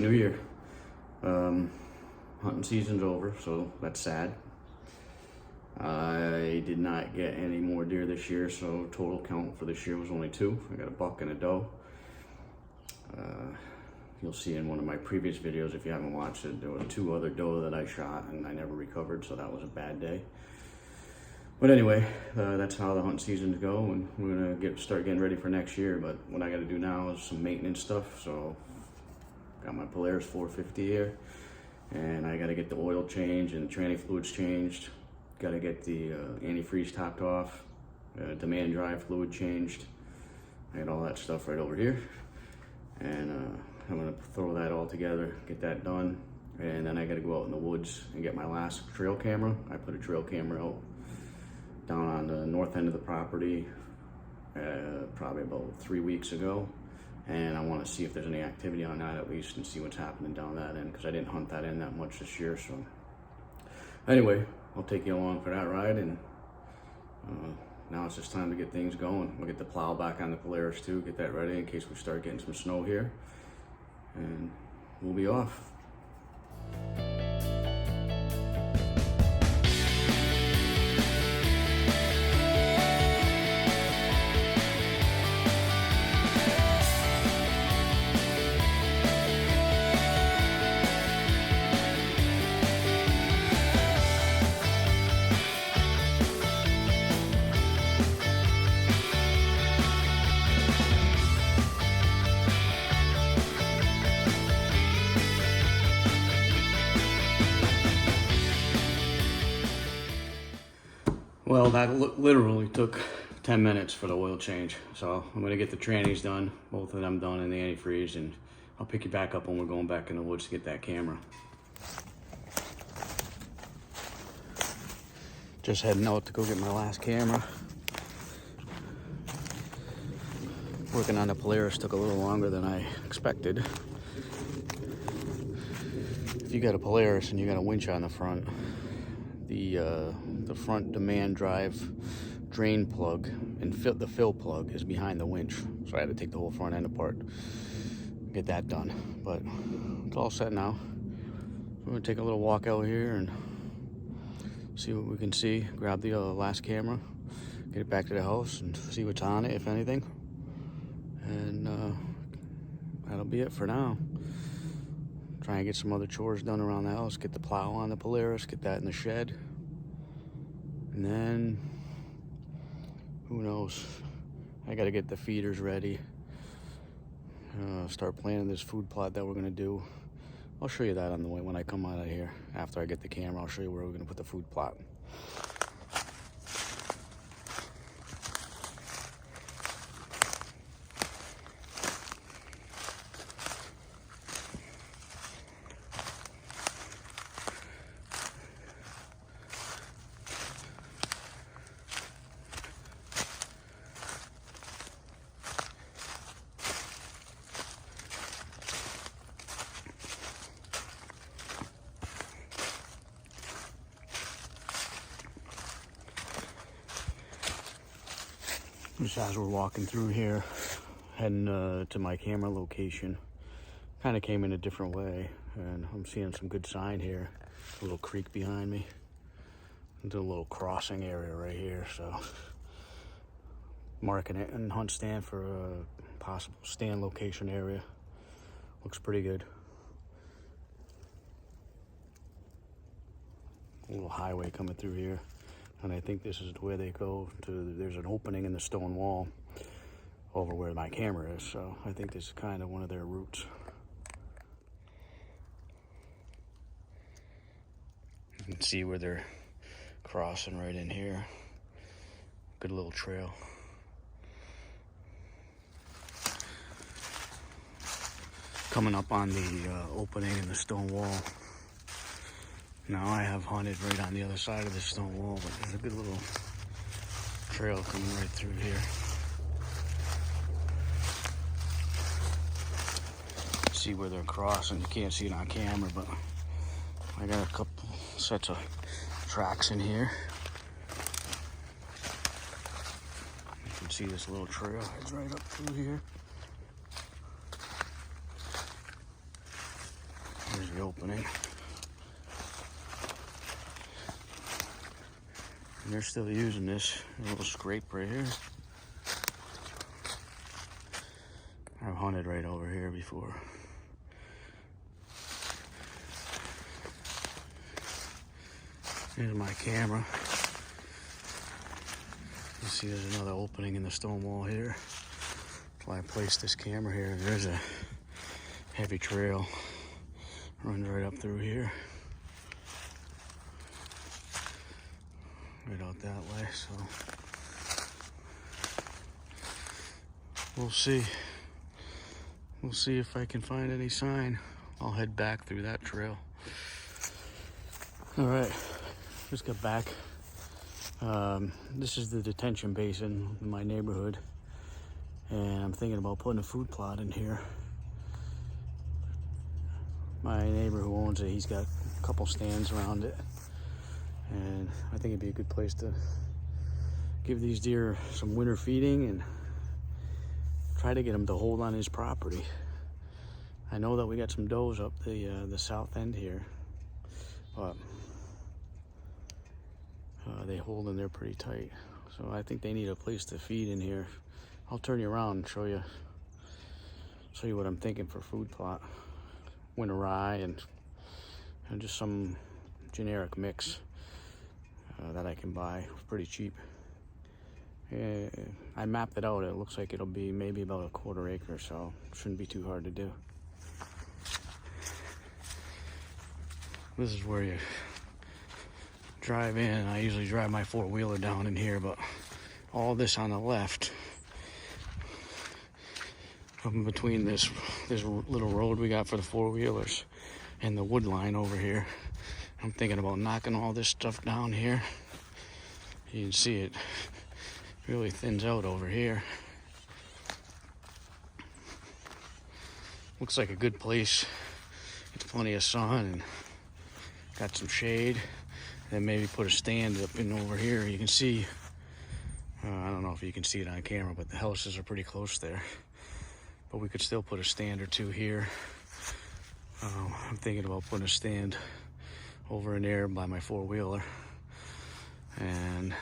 New Year. Hunting season's over, so that's sad. I did not get any more deer this year, so total count for this year was only 2. I got a buck and a doe. You'll see in one of my previous videos, if you haven't watched it, there were 2 other doe that I shot and I never recovered, so that was a bad day. But anyway, that's how the hunting seasons go, and we're gonna start getting ready for next year. But what I gotta do now is some maintenance stuff. So got my Polaris 450 here, and I gotta get the oil changed and the tranny fluids changed. Gotta get the antifreeze topped off, demand drive fluid changed. I got all that stuff right over here, and I'm gonna throw that all together, get that done, and then I gotta go out in the woods and get my last trail camera. I put a trail camera out down on the north end of the property probably about 3 weeks ago, and I want to see if there's any activity on that at least and see what's happening down that end, because I didn't hunt that end that much this year. So anyway, I'll take you along for that ride, and now it's just time to get things going. We'll get the plow back on the Polaris too, get that ready in case we start getting some snow here, and we'll be off. Well, that literally took 10 minutes for the oil change. So I'm gonna get the trannies done, both of them done, in the antifreeze, and I'll pick you back up when we're going back in the woods to get that camera. Just heading out to go get my last camera. Working on the Polaris took a little longer than I expected. If you got a Polaris and you got a winch on the front, the front demand drive drain plug and the fill plug is behind the winch, so I had to take the whole front end apart, get that done. But it's all set now. We're gonna take a little walk out here and see what we can see, grab the last camera, get it back to the house and see what's on it, if anything, and that'll be it for now. Try and get some other chores done around the house, get the plow on the Polaris, get that in the shed, and then who knows, I gotta get the feeders ready, start planning this food plot that we're gonna do. I'll show you that on the way when I come out of here. After I get the camera, I'll show you where we're gonna put the food plot. Just as we're walking through here, heading to my camera location, kind of came in a different way, and I'm seeing some good sign here. A little creek behind me. Into a little crossing area right here, so marking it and hunt stand for a possible stand location area. Looks pretty good. A little highway coming through here. And I think this is where they go to, there's an opening in the stone wall over where my camera is. So I think this is kind of one of their routes. You can see where they're crossing right in here. Good little trail. Coming up on the opening in the stone wall. Now I have hunted right on the other side of the stone wall, but there's a good little trail coming right through here. See where they're crossing. You can't see it on camera, but I got a couple sets of tracks in here. You can see this little trail heads right up through here. opening. And they're still using this little scrape right here. I've hunted right over here before. Here's my camera. You see there's another opening in the stone wall here. That's why I placed this camera here. There's a heavy trail. Runs right up through here. Right out that way, so we'll see. We'll see if I can find any sign. I'll head back through that trail. All right, just got back. This is the detention basin in my neighborhood, and I'm thinking about putting a food plot in here. My neighbor who owns it, he's got a couple stands around it, and I think it'd be a good place to give these deer some winter feeding and try to get them to hold on his property. I know that we got some does up the south end here, but they hold in there pretty tight. So I think they need a place to feed in here. I'll turn you around and show you what I'm thinking for food plot. Winter rye and just some generic mix that I can buy pretty cheap. I mapped it out. It looks like it'll be maybe about a 1/4 acre, so it shouldn't be too hard to do. This is where you drive in. I usually drive my 4-wheeler down in here, but all this on the left, from between this little road we got for the 4-wheelers and the wood line over here, I'm thinking about knocking all this stuff down here. You can see it really thins out over here. Looks like a good place. It's plenty of sun and got some shade. Then maybe put a stand up in over here. You can see, I don't know if you can see it on camera, but the houses are pretty close there. But we could still put a stand or two here. I'm thinking about putting a stand over in there by my 4-wheeler. And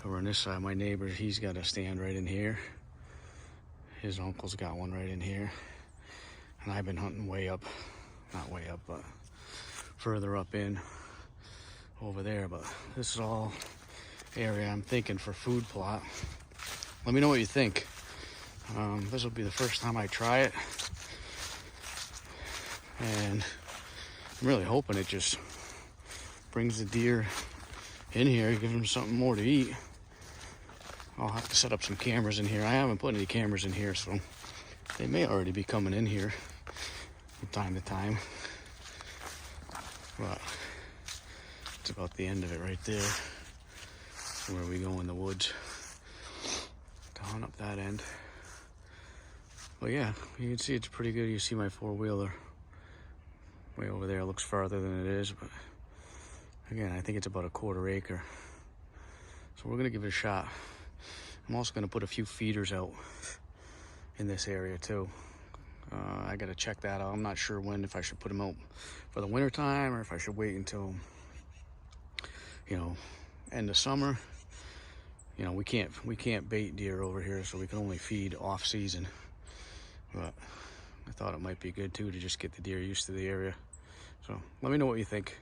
over on this side, my neighbor, he's got a stand right in here. His uncle's got one right in here. And I've been hunting way up, not way up, but further up in over there. But this is all area I'm thinking for food plot. Let me know what you think. This will be the first time I try it, and I'm really hoping it just brings the deer in here, gives them something more to eat. I'll have to set up some cameras in here. I haven't put any cameras in here, so they may already be coming in here from time to time. But it's about the end of it right there, where we go in the woods to hunt up that end. But yeah, you can see it's pretty good. You see my 4-wheeler way over there. It looks farther than it is, but again, I think it's about a 1/4 acre. So we're gonna give it a shot. I'm also gonna put a few feeders out in this area too. I gotta check that out. I'm not sure when, if I should put them out for the winter time or if I should wait until, end of summer. We can't bait deer over here, so we can only feed off season. But I thought it might be good too to just get the deer used to the area. So let me know what you think.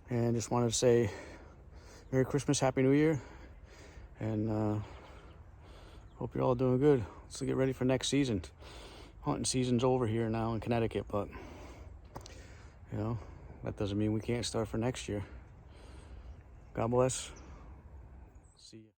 And just wanted to say Merry Christmas, Happy New Year, and hope you're all doing good. Let's get ready for next season. Hunting season's over here now in Connecticut, but you know, that doesn't mean we can't start for next year. God bless. See ya.